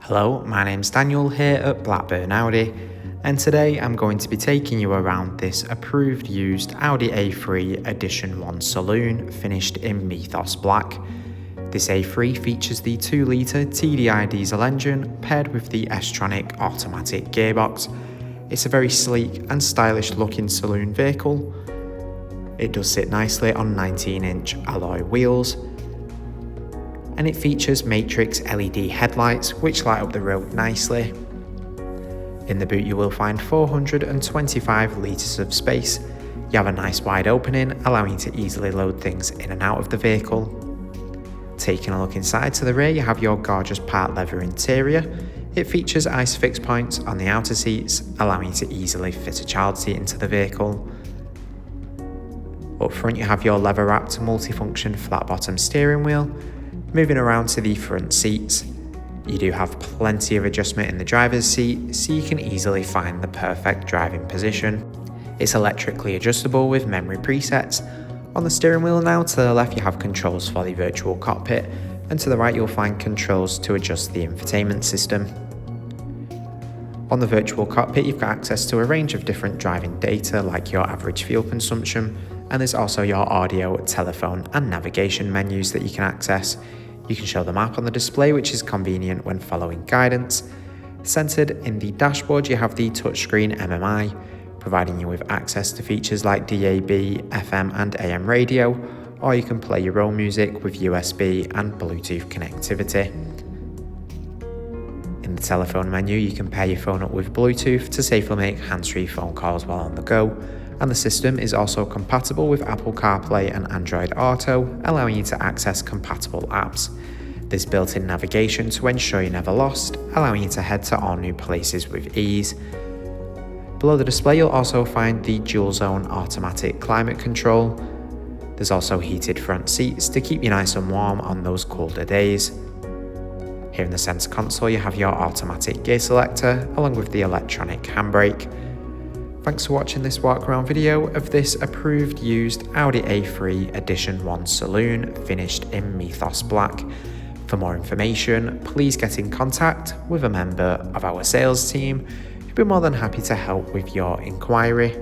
Hello, my name's Daniel here at Blackburn Audi, and today I'm going to be taking you around this approved used Audi A3 Edition 1 saloon finished in Mythos black. This A3 features the 2-litre TDI diesel engine paired with the S Tronic automatic gearbox. It's a very sleek and stylish looking saloon vehicle. It does sit nicely on 19-inch alloy wheels, and it features matrix LED headlights which light up the road nicely. In the boot you will find 425 litres of space. You have a nice wide opening, allowing you to easily load things in and out of the vehicle. Taking a look inside to the rear, you have your gorgeous part leather interior. It features ISOFIX points on the outer seats, allowing you to easily fit a child seat into the vehicle. Up front you have your leather wrapped multifunction flat bottom steering wheel. Moving around to the front seats, you do have plenty of adjustment in the driver's seat, so you can easily find the perfect driving position. It's electrically adjustable with memory presets. On the steering wheel now, to the left you have controls for the virtual cockpit, and to the right you'll find controls to adjust the infotainment system. On the virtual cockpit you've got access to a range of different driving data like your average fuel consumption, and there's also your audio, telephone and navigation menus that you can access. You can show the map on the display, which is convenient when following guidance. Centered in the dashboard you have the touchscreen MMI, providing you with access to features like DAB, FM and AM radio, or you can play your own music with USB and Bluetooth connectivity. In the telephone menu you can pair your phone up with Bluetooth to safely make hands-free phone calls while on the go, and the system is also compatible with Apple CarPlay and Android Auto, allowing you to access compatible apps. There's built-in navigation to ensure you're never lost, allowing you to head to all new places with ease. Below the display you'll also find the dual zone automatic climate control. There's also heated front seats to keep you nice and warm on those colder days. Here in the center console you have your automatic gear selector along with the electronic handbrake. Thanks for watching this walk around video of this approved used Audi A3 Edition 1 saloon finished in Mythos black. For more information, please get in contact with a member of our sales team who'd be more than happy to help with your inquiry.